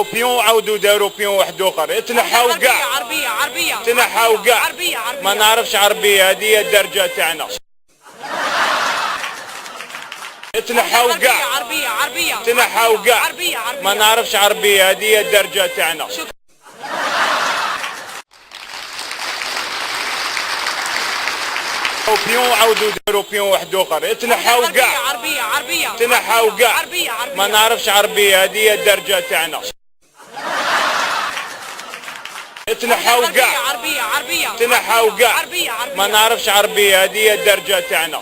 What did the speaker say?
او بيون عاودوا داروا بيون واحد اخر، تنحاو كاع عربية تنحاو كاع ما نعرفش عربية، هذه هي الدرجة تاعنا. تنحاو كاع عربية تنحاو كاع ما نعرفش عربية، هذه هي الدرجة تاعنا. او بيون عاودوا داروا بيون واحد اخر، تنحاو كاع عربية تنحاو كاع ما نعرفش عربية، هذه هي الدرجة تاعنا. تنحاو كاع عربية تنحاو كاع ما نعرفش عربية، هذه هي الدرجة تاعنا.